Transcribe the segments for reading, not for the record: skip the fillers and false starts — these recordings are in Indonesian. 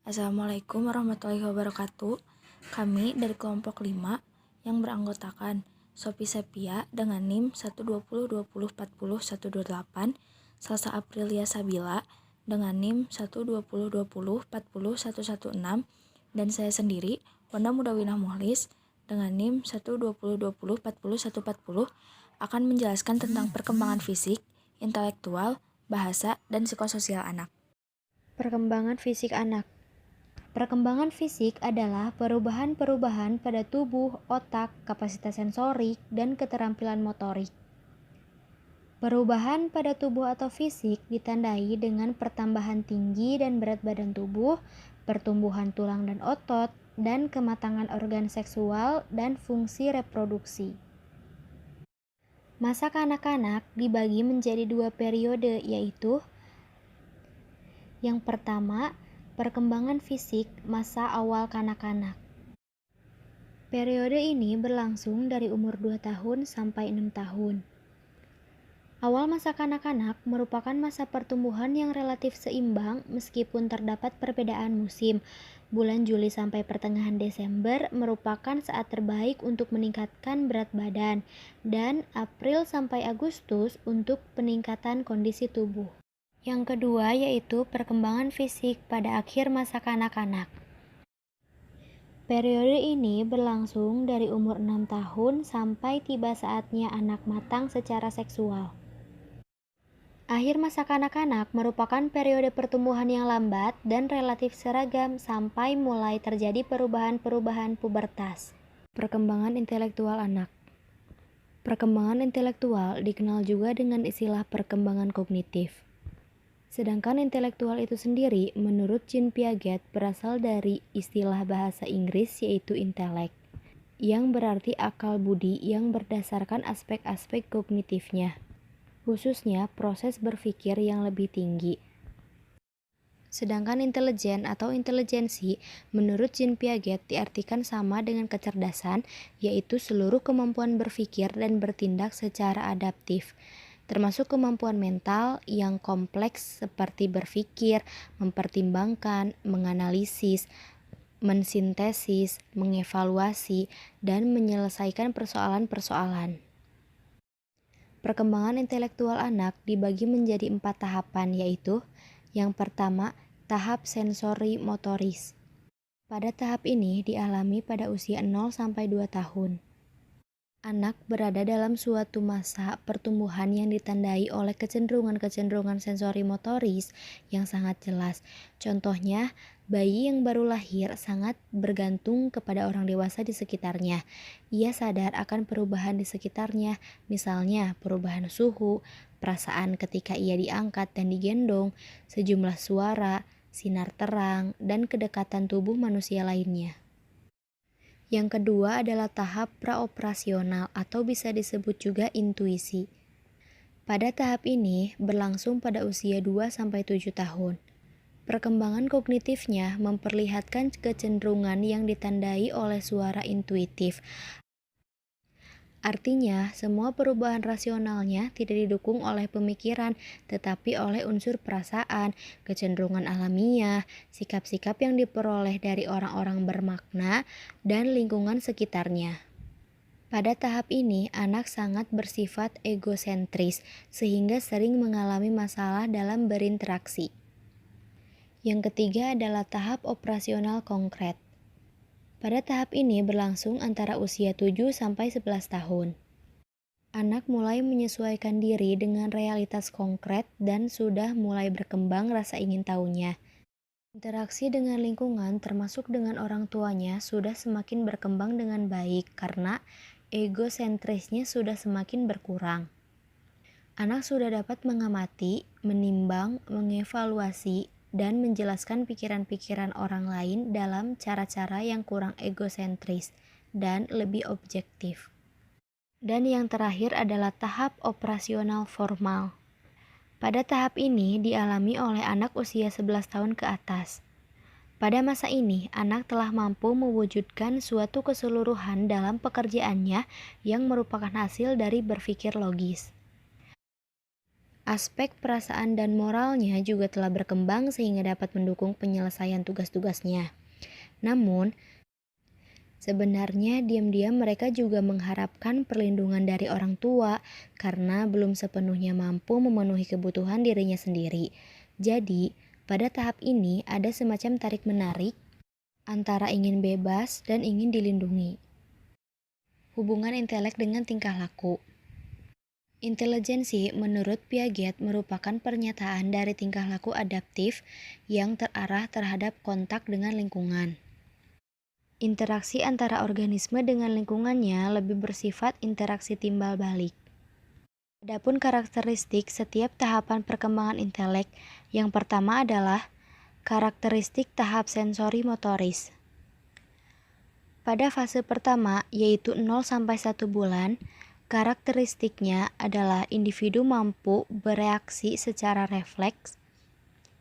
Assalamualaikum warahmatullahi wabarakatuh. Kami dari kelompok 5 yang beranggotakan Sophie Sepia dengan NIM 1202040 128, Salsa Aprilia Sabila dengan NIM 1202040 116, dan saya sendiri, Wanda Mudawinah Muhlis dengan NIM 1202040 akan menjelaskan tentang perkembangan fisik, intelektual, bahasa, dan psikososial anak. Perkembangan fisik anak. Perkembangan fisik adalah perubahan-perubahan pada tubuh, otak, kapasitas sensorik, dan keterampilan motorik. Perubahan pada tubuh atau fisik ditandai dengan pertambahan tinggi dan berat badan tubuh, pertumbuhan tulang dan otot, dan kematangan organ seksual dan fungsi reproduksi. Masa kanak-kanak dibagi menjadi 2 periode, yaitu yang pertama, perkembangan fisik masa awal kanak-kanak. Periode ini berlangsung dari umur 2 tahun sampai 6 tahun. Awal masa kanak-kanak merupakan masa pertumbuhan yang relatif seimbang meskipun terdapat perbedaan musim. Bulan Juli sampai pertengahan Desember merupakan saat terbaik untuk meningkatkan berat badan, dan April sampai Agustus untuk peningkatan kondisi tubuh. Yang kedua yaitu perkembangan fisik pada akhir masa kanak-kanak. Periode ini berlangsung dari umur 6 tahun sampai tiba saatnya anak matang secara seksual. Akhir masa kanak-kanak merupakan periode pertumbuhan yang lambat dan relatif seragam sampai mulai terjadi perubahan-perubahan pubertas. Perkembangan intelektual anak. Perkembangan intelektual dikenal juga dengan istilah perkembangan kognitif. Sedangkan intelektual itu sendiri menurut Jean Piaget berasal dari istilah bahasa Inggris yaitu intelek, yang berarti akal budi yang berdasarkan aspek-aspek kognitifnya, khususnya proses berpikir yang lebih tinggi. Sedangkan intelijen atau intelijensi menurut Jean Piaget diartikan sama dengan kecerdasan, yaitu seluruh kemampuan berpikir dan bertindak secara adaptif, termasuk kemampuan mental yang kompleks seperti berpikir, mempertimbangkan, menganalisis, mensintesis, mengevaluasi, dan menyelesaikan persoalan-persoalan. Perkembangan intelektual anak dibagi menjadi 4 tahapan, yaitu yang pertama, tahap sensori motoris. Pada tahap ini dialami pada usia 0 sampai 2 tahun. Anak berada dalam suatu masa pertumbuhan yang ditandai oleh kecenderungan-kecenderungan sensori motoris yang sangat jelas. Contohnya, bayi yang baru lahir sangat bergantung kepada orang dewasa di sekitarnya. Ia sadar akan perubahan di sekitarnya, misalnya perubahan suhu, perasaan ketika ia diangkat dan digendong, sejumlah suara, sinar terang, dan kedekatan tubuh manusia lainnya. Yang kedua adalah tahap praoperasional atau bisa disebut juga intuisi. Pada tahap ini berlangsung pada usia 2-7 tahun. Perkembangan kognitifnya memperlihatkan kecenderungan yang ditandai oleh suara intuitif. Artinya, semua perubahan rasionalnya tidak didukung oleh pemikiran, tetapi oleh unsur perasaan, kecenderungan alamiah, sikap-sikap yang diperoleh dari orang-orang bermakna, dan lingkungan sekitarnya. Pada tahap ini, anak sangat bersifat egosentris, sehingga sering mengalami masalah dalam berinteraksi. Yang ketiga adalah tahap operasional konkret. Pada tahap ini berlangsung antara usia 7-11 tahun. Anak mulai menyesuaikan diri dengan realitas konkret dan sudah mulai berkembang rasa ingin tahunya. Interaksi dengan lingkungan termasuk dengan orang tuanya sudah semakin berkembang dengan baik karena egosentrisnya sudah semakin berkurang. Anak sudah dapat mengamati, menimbang, mengevaluasi, dan menjelaskan pikiran-pikiran orang lain dalam cara-cara yang kurang egosentris dan lebih objektif. Dan yang terakhir adalah tahap operasional formal. Pada tahap ini dialami oleh anak usia 11 tahun ke atas. Pada masa ini, anak telah mampu mewujudkan suatu keseluruhan dalam pekerjaannya yang merupakan hasil dari berpikir logis. Aspek perasaan dan moralnya juga telah berkembang sehingga dapat mendukung penyelesaian tugas-tugasnya. Namun, sebenarnya diam-diam mereka juga mengharapkan perlindungan dari orang tua karena belum sepenuhnya mampu memenuhi kebutuhan dirinya sendiri. Jadi, pada tahap ini ada semacam tarik-menarik antara ingin bebas dan ingin dilindungi. Hubungan intelek dengan tingkah laku. Intelijensi menurut Piaget merupakan pernyataan dari tingkah laku adaptif yang terarah terhadap kontak dengan lingkungan. Interaksi antara organisme dengan lingkungannya lebih bersifat interaksi timbal balik. Adapun karakteristik setiap tahapan perkembangan intelek, yang pertama adalah karakteristik tahap sensori motoris. Pada fase pertama, yaitu 0-1 bulan, karakteristiknya adalah individu mampu bereaksi secara refleks,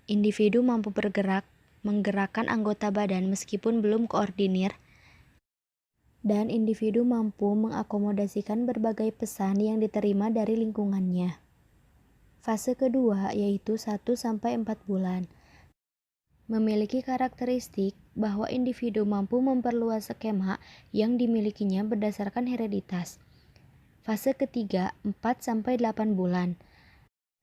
individu mampu bergerak, menggerakkan anggota badan meskipun belum koordinir, dan individu mampu mengakomodasikan berbagai pesan yang diterima dari lingkungannya. Fase kedua yaitu 1-4 bulan, memiliki karakteristik bahwa individu mampu memperluas skema yang dimilikinya berdasarkan hereditas. Fase ketiga 4-8 bulan,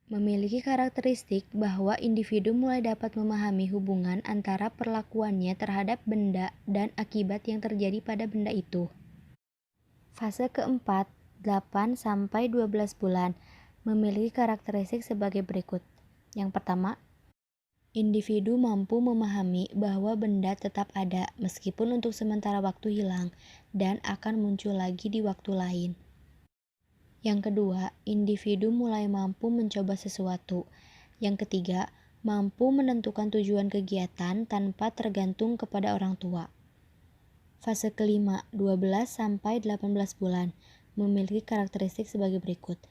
memiliki karakteristik bahwa individu mulai dapat memahami hubungan antara perlakuannya terhadap benda dan akibat yang terjadi pada benda itu. Fase keempat 8-12 bulan, memiliki karakteristik sebagai berikut. Yang pertama, individu mampu memahami bahwa benda tetap ada meskipun untuk sementara waktu hilang dan akan muncul lagi di waktu lain. Yang kedua, individu mulai mampu mencoba sesuatu. Yang ketiga, mampu menentukan tujuan kegiatan tanpa tergantung kepada orang tua. Fase kelima, 12-18 bulan, memiliki karakteristik sebagai berikut.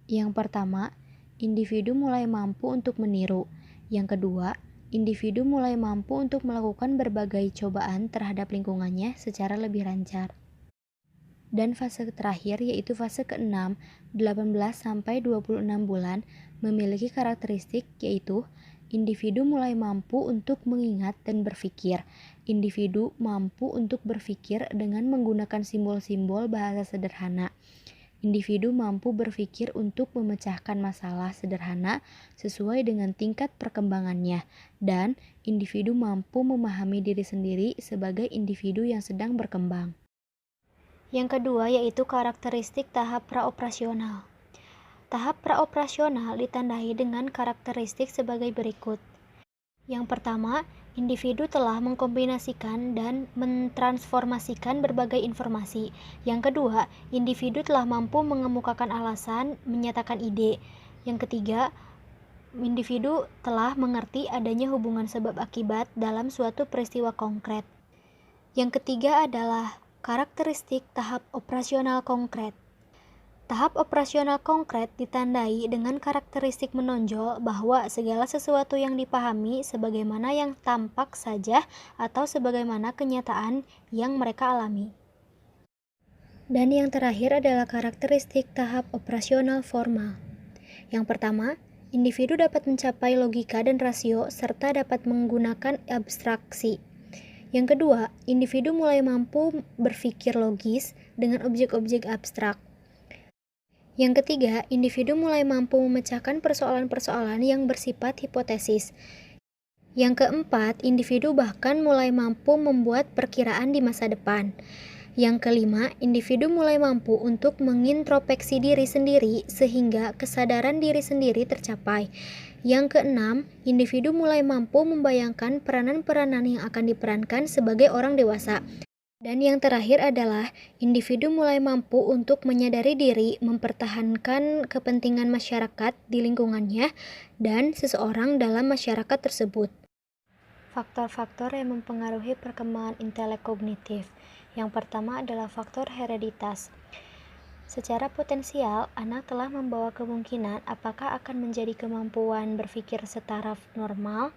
Yang pertama, individu mulai mampu untuk meniru. Yang kedua, individu mulai mampu untuk melakukan berbagai cobaan terhadap lingkungannya secara lebih lancar. Dan fase terakhir yaitu fase ke-6, 18-26 bulan, memiliki karakteristik yaitu individu mulai mampu untuk mengingat dan berpikir. Individu mampu untuk berpikir dengan menggunakan simbol-simbol bahasa sederhana. Individu mampu berpikir untuk memecahkan masalah sederhana sesuai dengan tingkat perkembangannya, dan individu mampu memahami diri sendiri sebagai individu yang sedang berkembang. Yang kedua yaitu karakteristik tahap praoperasional. Tahap praoperasional ditandai dengan karakteristik sebagai berikut. Yang pertama, individu telah mengkombinasikan dan mentransformasikan berbagai informasi. Yang kedua, individu telah mampu mengemukakan alasan, menyatakan ide. Yang ketiga, individu telah mengerti adanya hubungan sebab akibat dalam suatu peristiwa konkret. Yang ketiga adalah karakteristik tahap operasional konkret. Tahap operasional konkret ditandai dengan karakteristik menonjol bahwa segala sesuatu yang dipahami sebagaimana yang tampak saja atau sebagaimana kenyataan yang mereka alami. Dan yang terakhir adalah karakteristik tahap operasional formal. Yang pertama, individu dapat mencapai logika dan rasio serta dapat menggunakan abstraksi. Yang kedua, individu mulai mampu berpikir logis dengan objek-objek abstrak. Yang ketiga, individu mulai mampu memecahkan persoalan-persoalan yang bersifat hipotesis. Yang keempat, individu bahkan mulai mampu membuat perkiraan di masa depan. Yang kelima, individu mulai mampu untuk mengintrospeksi diri sendiri sehingga kesadaran diri sendiri tercapai. Yang keenam, individu mulai mampu membayangkan peranan-peranan yang akan diperankan sebagai orang dewasa. Dan yang terakhir adalah individu mulai mampu untuk menyadari diri, mempertahankan kepentingan masyarakat di lingkungannya dan seseorang dalam masyarakat tersebut. Faktor-faktor yang mempengaruhi perkembangan intelek kognitif. Yang pertama adalah faktor hereditas. Secara potensial, anak telah membawa kemungkinan apakah akan menjadi kemampuan berpikir setaraf normal,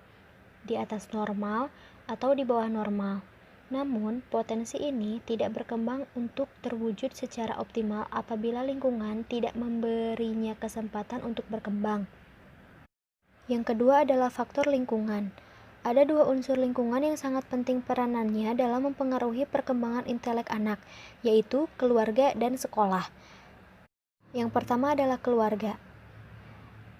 di atas normal, atau di bawah normal. Namun, potensi ini tidak berkembang untuk terwujud secara optimal apabila lingkungan tidak memberinya kesempatan untuk berkembang. Yang kedua adalah faktor lingkungan. Ada dua unsur lingkungan yang sangat penting peranannya dalam mempengaruhi perkembangan intelek anak, yaitu keluarga dan sekolah. Yang pertama adalah keluarga.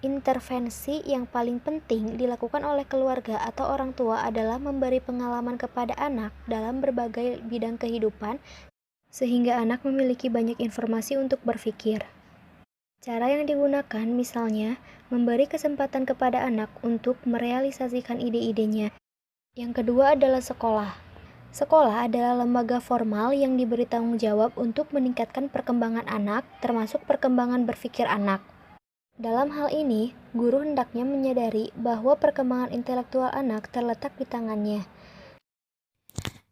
Intervensi yang paling penting dilakukan oleh keluarga atau orang tua adalah memberi pengalaman kepada anak dalam berbagai bidang kehidupan, sehingga anak memiliki banyak informasi untuk berpikir. Cara yang digunakan misalnya memberi kesempatan kepada anak untuk merealisasikan ide-idenya. Yang kedua adalah sekolah. Sekolah adalah lembaga formal yang diberi tanggung jawab untuk meningkatkan perkembangan anak, termasuk perkembangan berpikir anak. Dalam hal ini, guru hendaknya menyadari bahwa perkembangan intelektual anak terletak di tangannya.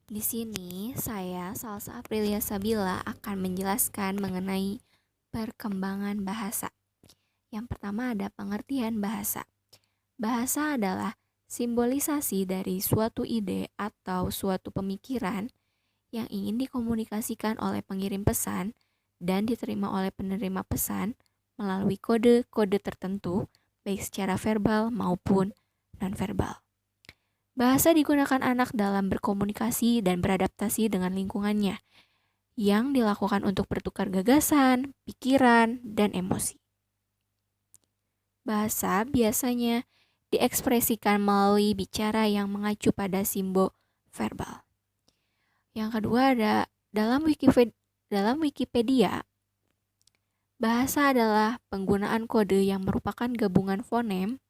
Di sini, saya, Salsa Aprilia Sabila, akan menjelaskan mengenai perkembangan bahasa. Yang pertama ada pengertian bahasa. Bahasa adalah simbolisasi dari suatu ide atau suatu pemikiran yang ingin dikomunikasikan oleh pengirim pesan dan diterima oleh penerima pesan melalui kode-kode tertentu, baik secara verbal maupun nonverbal. Bahasa digunakan anak dalam berkomunikasi dan beradaptasi dengan lingkungannya, yang dilakukan untuk bertukar gagasan, pikiran, dan emosi. Bahasa biasanya diekspresikan melalui bicara yang mengacu pada simbol verbal. Yang kedua ada dalam Wikipedia, bahasa adalah penggunaan kode yang merupakan gabungan fonem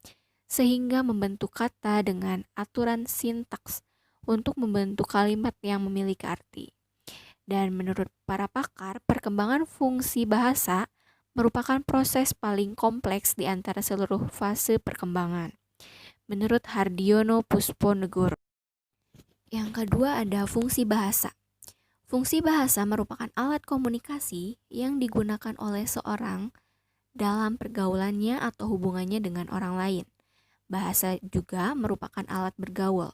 sehingga membentuk kata dengan aturan sintaks untuk membentuk kalimat yang memiliki arti. Dan menurut para pakar, perkembangan fungsi bahasa merupakan proses paling kompleks di antara seluruh fase perkembangan. Menurut Hardiono Pusponegoro. Yang kedua ada fungsi bahasa. Fungsi bahasa merupakan alat komunikasi yang digunakan oleh seorang dalam pergaulannya atau hubungannya dengan orang lain. Bahasa juga merupakan alat bergaul.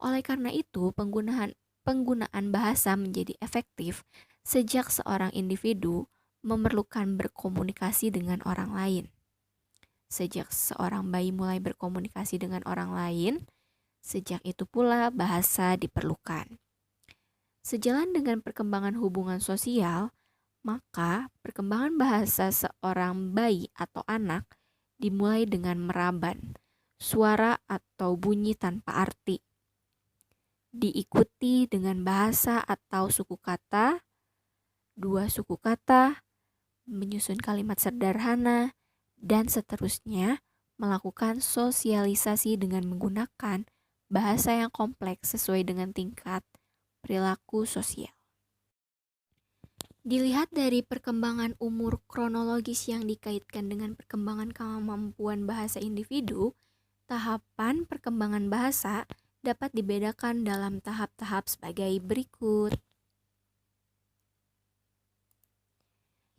Oleh karena itu, penggunaan bahasa menjadi efektif sejak seorang individu memerlukan berkomunikasi dengan orang lain. Sejak seorang bayi mulai berkomunikasi dengan orang lain, sejak itu pula bahasa diperlukan. Sejalan dengan perkembangan hubungan sosial, maka perkembangan bahasa seorang bayi atau anak dimulai dengan meraban, suara atau bunyi tanpa arti. Diikuti dengan bahasa atau suku kata, dua suku kata, menyusun kalimat sederhana, dan seterusnya melakukan sosialisasi dengan menggunakan bahasa yang kompleks sesuai dengan tingkat perilaku sosial. Dilihat dari perkembangan umur kronologis yang dikaitkan dengan perkembangan kemampuan bahasa individu, tahapan perkembangan bahasa dapat dibedakan dalam tahap-tahap sebagai berikut.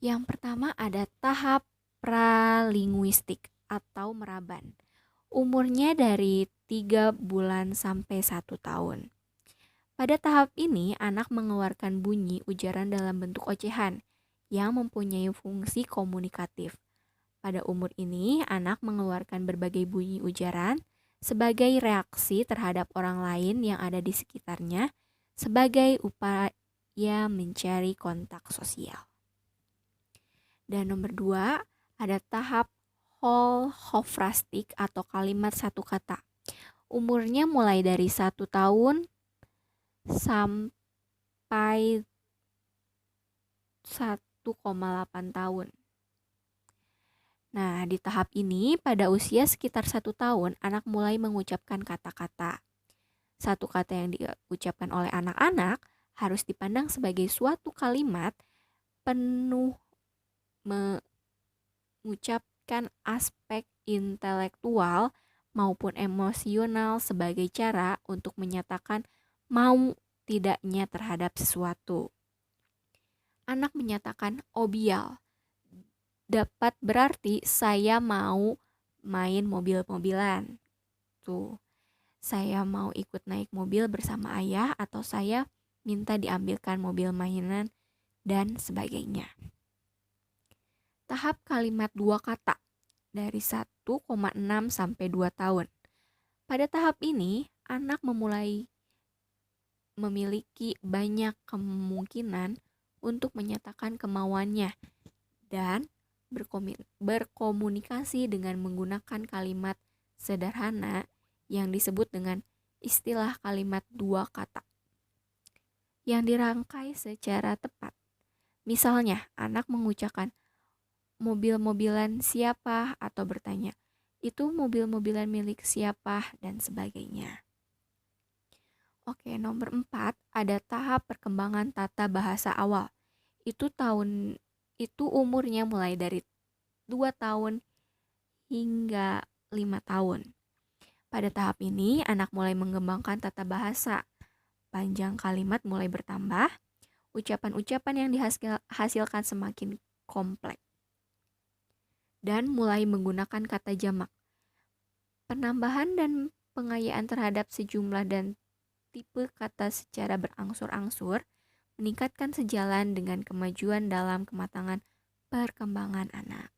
Yang pertama ada tahap pralinguistik atau meraban. Umurnya dari 3 bulan sampai 1 tahun. Pada tahap ini, anak mengeluarkan bunyi ujaran dalam bentuk ocehan yang mempunyai fungsi komunikatif. Pada umur ini, anak mengeluarkan berbagai bunyi ujaran sebagai reaksi terhadap orang lain yang ada di sekitarnya sebagai upaya mencari kontak sosial. Dan nomor 2, ada tahap holhofrastik atau kalimat satu kata. Umurnya mulai dari 1 tahun sampai 1,8 tahun. Nah, di tahap ini pada usia sekitar 1 tahun, anak mulai mengucapkan kata-kata. Satu kata yang diucapkan oleh anak-anak harus dipandang sebagai suatu kalimat penuh mengucapkan aspek intelektual maupun emosional sebagai cara untuk menyatakan mau tidaknya terhadap sesuatu. Anak menyatakan obial dapat berarti saya mau main mobil-mobilan. Tuh. saya mau ikut naik mobil bersama ayah, atau saya minta diambilkan mobil mainan, dan sebagainya. Tahap kalimat 2 kata dari 1,6 sampai 2 tahun. Pada tahap ini, anak memiliki banyak kemungkinan untuk menyatakan kemauannya dan berkomunikasi dengan menggunakan kalimat sederhana yang disebut dengan istilah kalimat 2 kata yang dirangkai secara tepat. Misalnya, anak mengucapkan mobil-mobilan siapa atau bertanya, itu mobil-mobilan milik siapa, dan sebagainya. Oke, nomor 4 ada tahap perkembangan tata bahasa awal. Itu umurnya mulai dari 2 tahun hingga 5 tahun. Pada tahap ini, anak mulai mengembangkan tata bahasa. Panjang kalimat mulai bertambah, ucapan-ucapan yang dihasilkan semakin kompleks, dan mulai menggunakan kata jamak. Penambahan dan pengayaan terhadap sejumlah dan tipe kata secara berangsur-angsur meningkatkan sejalan dengan kemajuan dalam kematangan perkembangan anak.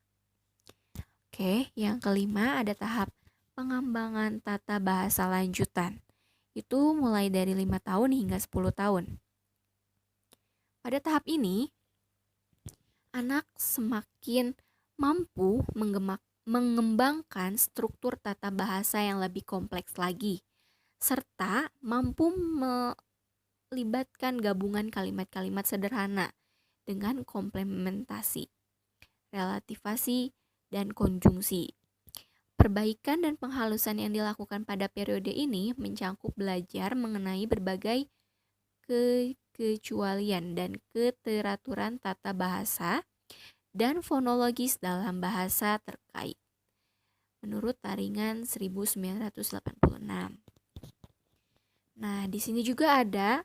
Oke, yang kelima ada tahap pengembangan tata bahasa lanjutan. Itu mulai dari 5 tahun hingga 10 tahun. Pada tahap ini, anak semakin mampu mengembangkan struktur tata bahasa yang lebih kompleks lagi, serta mampu melibatkan gabungan kalimat-kalimat sederhana dengan komplementasi, relativasi, dan konjungsi. Perbaikan dan penghalusan yang dilakukan pada periode ini mencakup belajar mengenai berbagai kekecualian dan keteraturan tata bahasa dan fonologis dalam bahasa terkait, menurut Taringan 1986. Nah, di sini juga ada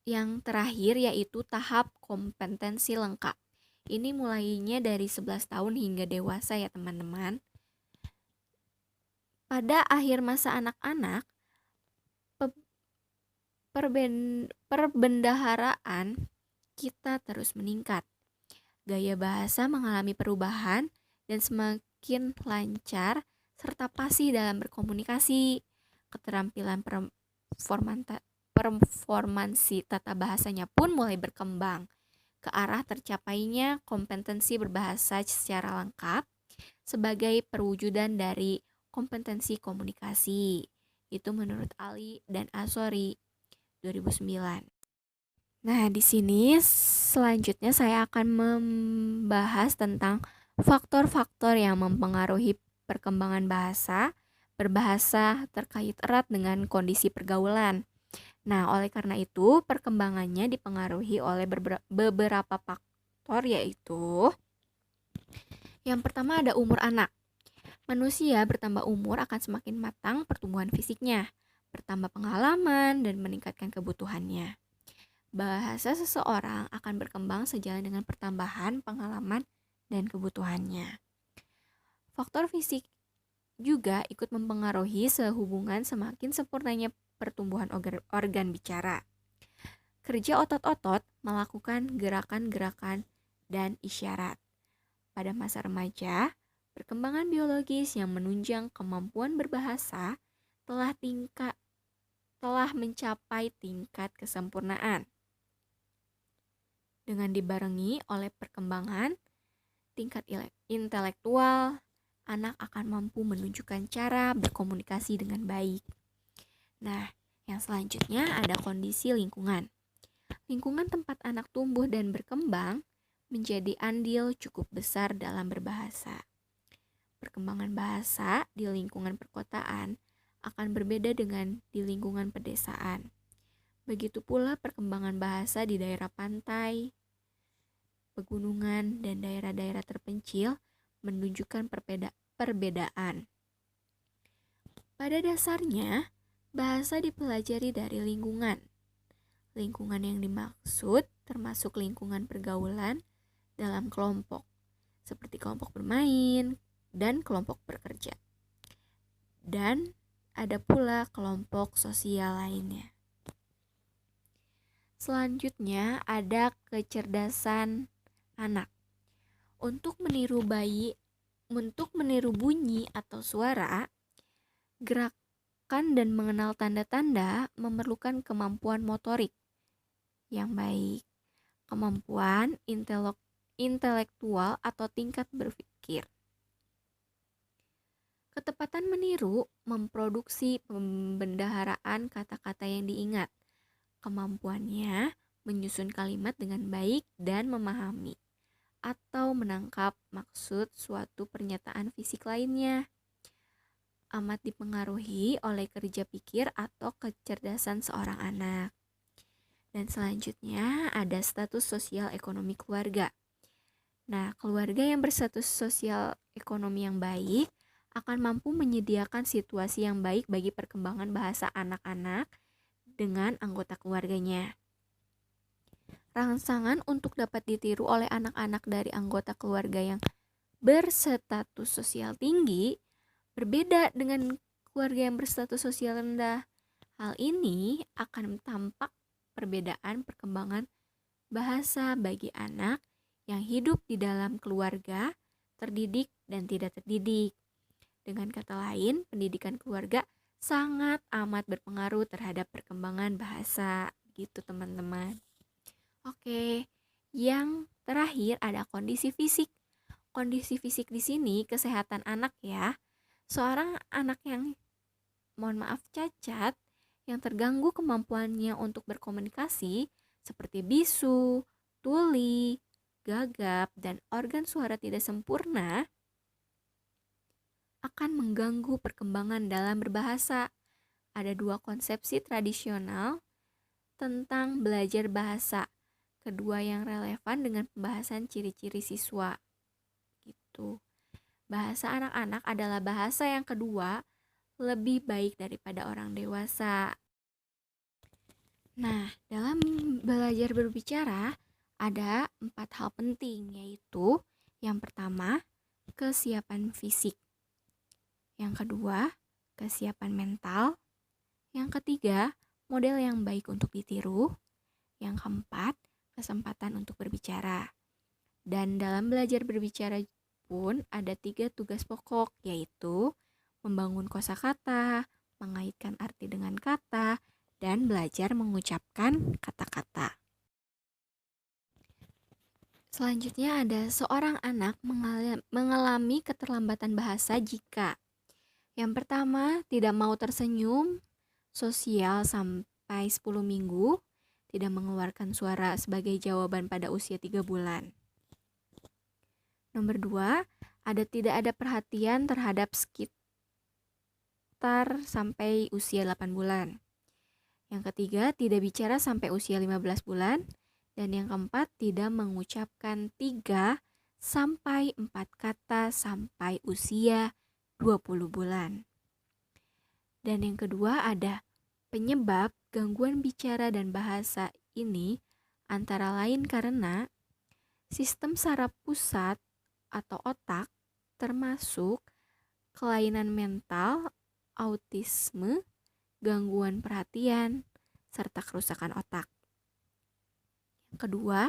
yang terakhir, yaitu tahap kompetensi lengkap. Ini mulainya dari 11 tahun hingga dewasa ya teman-teman. Pada akhir masa anak-anak, perbendaharaan kita terus meningkat. Gaya bahasa mengalami perubahan dan semakin lancar serta fasih dalam berkomunikasi. Keterampilan performansi tata bahasanya pun mulai berkembang ke arah tercapainya kompetensi berbahasa secara lengkap sebagai perwujudan dari kompetensi komunikasi. Itu menurut Ali dan Asori 2009. Nah, di sini selanjutnya saya akan membahas tentang faktor-faktor yang mempengaruhi perkembangan bahasa. Berbahasa terkait erat dengan kondisi pergaulan. Nah, oleh karena itu, perkembangannya dipengaruhi oleh beberapa faktor, yaitu yang pertama ada umur anak. Manusia bertambah umur akan semakin matang pertumbuhan fisiknya, bertambah pengalaman, dan meningkatkan kebutuhannya. Bahasa seseorang akan berkembang sejalan dengan pertambahan pengalaman dan kebutuhannya. Faktor fisik juga ikut mempengaruhi sehubungan semakin sempurnanya pertumbuhan organ bicara. Kerja otot-otot melakukan gerakan-gerakan dan isyarat. Pada masa remaja, perkembangan biologis yang menunjang kemampuan berbahasa telah mencapai tingkat kesempurnaan. Dengan dibarengi oleh perkembangan tingkat intelektual, anak akan mampu menunjukkan cara berkomunikasi dengan baik. Nah, yang selanjutnya ada kondisi lingkungan. Lingkungan tempat anak tumbuh dan berkembang menjadi andil cukup besar dalam berbahasa. Perkembangan bahasa di lingkungan perkotaan akan berbeda dengan di lingkungan pedesaan. Begitu pula perkembangan bahasa di daerah pantai, pegunungan, dan daerah-daerah terpencil menunjukkan perbedaan. Pada dasarnya, bahasa dipelajari dari lingkungan. Lingkungan yang dimaksud termasuk lingkungan pergaulan dalam kelompok, seperti kelompok bermain dan kelompok bekerja. Dan ada pula kelompok sosial lainnya. Selanjutnya ada kecerdasan anak. Untuk meniru bunyi atau suara, gerakan dan mengenal tanda-tanda memerlukan kemampuan motorik yang baik, kemampuan intelektual atau tingkat berpikir. Ketepatan meniru memproduksi pembendaharaan kata-kata yang diingat. Kemampuannya menyusun kalimat dengan baik dan memahami atau menangkap maksud suatu pernyataan fisik lainnya. Amat dipengaruhi oleh kerja pikir atau kecerdasan seorang anak. Dan selanjutnya ada status sosial ekonomi keluarga. Nah, keluarga yang berstatus sosial ekonomi yang baik akan mampu menyediakan situasi yang baik bagi perkembangan bahasa anak-anak dengan anggota keluarganya. Rangsangan untuk dapat ditiru oleh anak-anak dari anggota keluarga yang berstatus sosial tinggi berbeda dengan keluarga yang berstatus sosial rendah. Hal ini akan tampak perbedaan perkembangan bahasa bagi anak yang hidup di dalam keluarga terdidik dan tidak terdidik. Dengan kata lain, pendidikan keluarga sangat amat berpengaruh terhadap perkembangan bahasa, gitu teman-teman. Oke, yang terakhir ada kondisi fisik. Kondisi fisik di sini kesehatan anak ya. Seorang anak yang cacat yang terganggu kemampuannya untuk berkomunikasi seperti bisu, tuli, gagap, dan organ suara tidak sempurna akan mengganggu perkembangan dalam berbahasa. Ada dua konsepsi tradisional tentang belajar bahasa. Kedua yang relevan dengan pembahasan ciri-ciri siswa. Gitu. Bahasa anak-anak adalah bahasa yang kedua lebih baik daripada orang dewasa. Nah, dalam belajar berbicara ada 4 hal penting, yaitu yang pertama, kesiapan fisik. Yang kedua, kesiapan mental. Yang ketiga, model yang baik untuk ditiru. Yang keempat, kesempatan untuk berbicara. Dan dalam belajar berbicara pun ada 3 tugas pokok, yaitu membangun kosakata, mengaitkan arti dengan kata, dan belajar mengucapkan kata-kata. Selanjutnya ada seorang anak mengalami keterlambatan bahasa jika yang pertama, tidak mau tersenyum sosial sampai 10 minggu, tidak mengeluarkan suara sebagai jawaban pada usia 3 bulan. Nomor 2, tidak ada perhatian terhadap sekitar sampai usia 8 bulan. Yang ketiga, tidak bicara sampai usia 15 bulan. Dan yang keempat, tidak mengucapkan 3 sampai 4 kata sampai usia 20 bulan. Dan yang kedua ada penyebab gangguan bicara dan bahasa ini antara lain karena sistem saraf pusat atau otak, termasuk kelainan mental, autisme, gangguan perhatian, serta kerusakan otak. Yang kedua,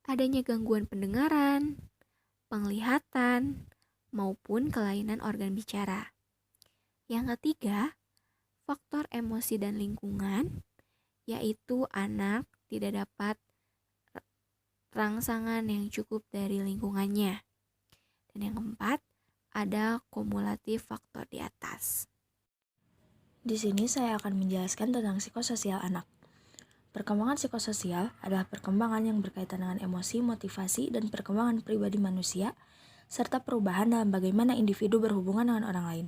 adanya gangguan pendengaran, penglihatan, maupun kelainan organ bicara. Yang ketiga, faktor emosi dan lingkungan, yaitu anak tidak dapat rangsangan yang cukup dari lingkungannya. Dan yang keempat, ada kumulatif faktor di atas. Di sini saya akan menjelaskan tentang psikososial anak. Perkembangan psikososial adalah perkembangan yang berkaitan dengan emosi, motivasi, dan perkembangan pribadi manusia, serta perubahan dalam bagaimana individu berhubungan dengan orang lain.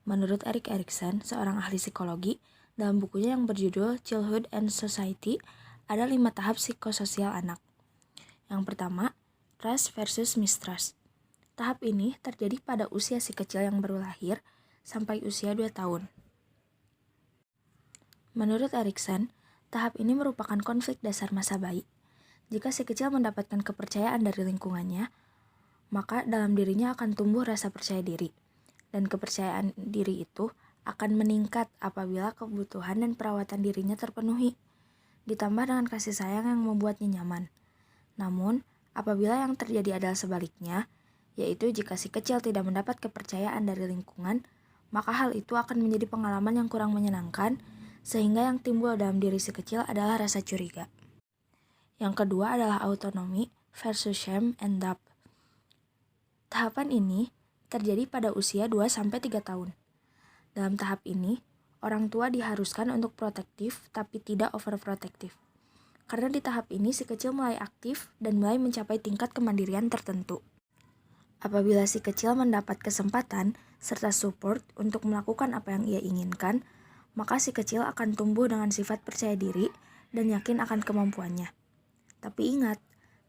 Menurut Erik Erikson, seorang ahli psikologi, dalam bukunya yang berjudul Childhood and Society, ada 5 tahap psikososial anak. Yang pertama, trust versus mistrust. Tahap ini terjadi pada usia si kecil yang baru lahir sampai usia 2 tahun. Menurut Erikson, tahap ini merupakan konflik dasar masa bayi. Jika si kecil mendapatkan kepercayaan dari lingkungannya, maka dalam dirinya akan tumbuh rasa percaya diri. Dan kepercayaan diri itu akan meningkat apabila kebutuhan dan perawatan dirinya terpenuhi, ditambah dengan kasih sayang yang membuatnya nyaman. Namun, apabila yang terjadi adalah sebaliknya, yaitu jika si kecil tidak mendapat kepercayaan dari lingkungan, maka hal itu akan menjadi pengalaman yang kurang menyenangkan, sehingga yang timbul dalam diri si kecil adalah rasa curiga. Yang kedua adalah autonomy versus shame and doubt. Tahapan ini terjadi pada usia 2-3 tahun. Dalam tahap ini, orang tua diharuskan untuk protektif tapi tidak overprotektif. Karena di tahap ini si kecil mulai aktif dan mulai mencapai tingkat kemandirian tertentu. Apabila si kecil mendapat kesempatan serta support untuk melakukan apa yang ia inginkan, maka si kecil akan tumbuh dengan sifat percaya diri dan yakin akan kemampuannya. Tapi ingat,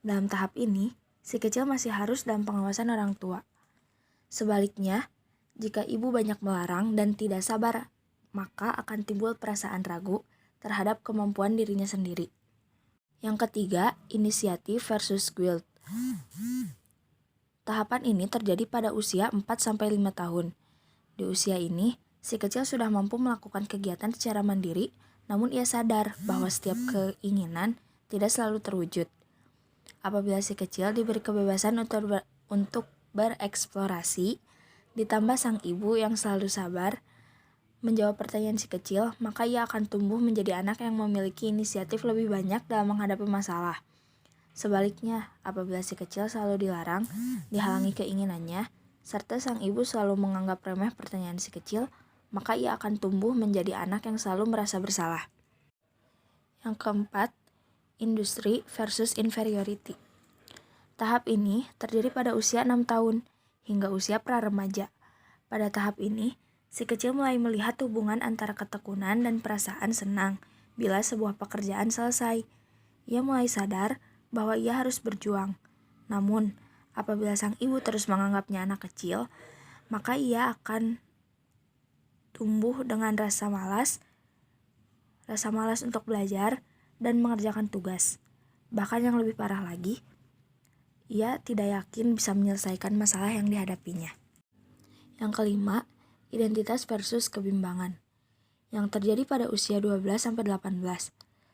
dalam tahap ini, si kecil masih harus dalam pengawasan orang tua. Sebaliknya, jika ibu banyak melarang dan tidak sabar, maka akan timbul perasaan ragu terhadap kemampuan dirinya sendiri. Yang ketiga, inisiatif versus guilt. Tahapan ini terjadi pada usia 4-5 tahun. Di usia ini, si kecil sudah mampu melakukan kegiatan secara mandiri, namun ia sadar bahwa setiap keinginan tidak selalu terwujud. Apabila si kecil diberi kebebasan untuk bereksplorasi, ditambah sang ibu yang selalu sabar menjawab pertanyaan si kecil, maka ia akan tumbuh menjadi anak yang memiliki inisiatif lebih banyak dalam menghadapi masalah. Sebaliknya, apabila si kecil selalu dilarang, dihalangi keinginannya, serta sang ibu selalu menganggap remeh pertanyaan si kecil, maka ia akan tumbuh menjadi anak yang selalu merasa bersalah. Yang keempat, industri versus inferiority. Tahap ini terdiri pada usia 6 tahun hingga usia pra-remaja. Pada tahap ini, si kecil mulai melihat hubungan antara ketekunan dan perasaan senang bila sebuah pekerjaan selesai. Ia mulai sadar bahwa ia harus berjuang. Namun, apabila sang ibu terus menganggapnya anak kecil, maka ia akan tumbuh dengan rasa malas untuk belajar dan mengerjakan tugas. Bahkan yang lebih parah lagi, ia tidak yakin bisa menyelesaikan masalah yang dihadapinya. Yang kelima, identitas versus kebimbangan. Yang terjadi pada usia 12-18.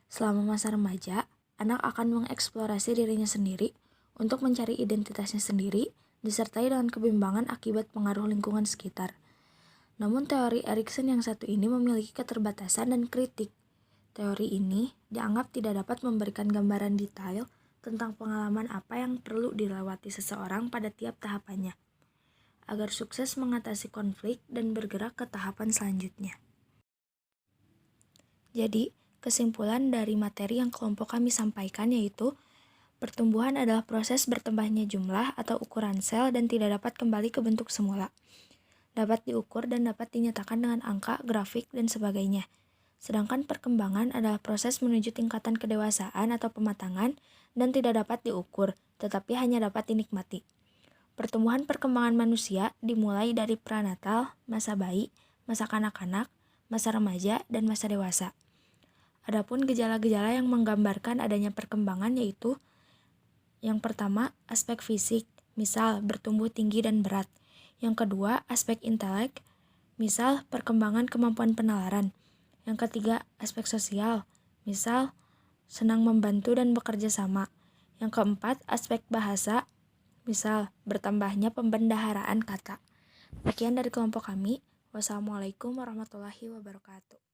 Selama masa remaja, anak akan mengeksplorasi dirinya sendiri untuk mencari identitasnya sendiri, disertai dengan kebimbangan akibat pengaruh lingkungan sekitar. Namun teori Erikson yang satu ini memiliki keterbatasan dan kritik. Teori ini dianggap tidak dapat memberikan gambaran detail tentang pengalaman apa yang perlu dilewati seseorang pada tiap tahapannya, agar sukses mengatasi konflik dan bergerak ke tahapan selanjutnya. Jadi, kesimpulan dari materi yang kelompok kami sampaikan yaitu, pertumbuhan adalah proses bertambahnya jumlah atau ukuran sel dan tidak dapat kembali ke bentuk semula. Dapat diukur dan dapat dinyatakan dengan angka, grafik, dan sebagainya. Sedangkan perkembangan adalah proses menuju tingkatan kedewasaan atau pematangan dan tidak dapat diukur, tetapi hanya dapat dinikmati. Pertumbuhan perkembangan manusia dimulai dari pranatal, masa bayi, masa kanak-kanak, masa remaja, dan masa dewasa. Adapun gejala-gejala yang menggambarkan adanya perkembangan yaitu, yang pertama, aspek fisik, misal bertumbuh tinggi dan berat. Yang kedua, aspek intelek, misal perkembangan kemampuan penalaran. Yang ketiga, aspek sosial, misal senang membantu dan bekerja sama. Yang keempat, aspek bahasa, misal bertambahnya pembendaharaan kata. Sekian dari kelompok kami. Wassalamualaikum warahmatullahi wabarakatuh.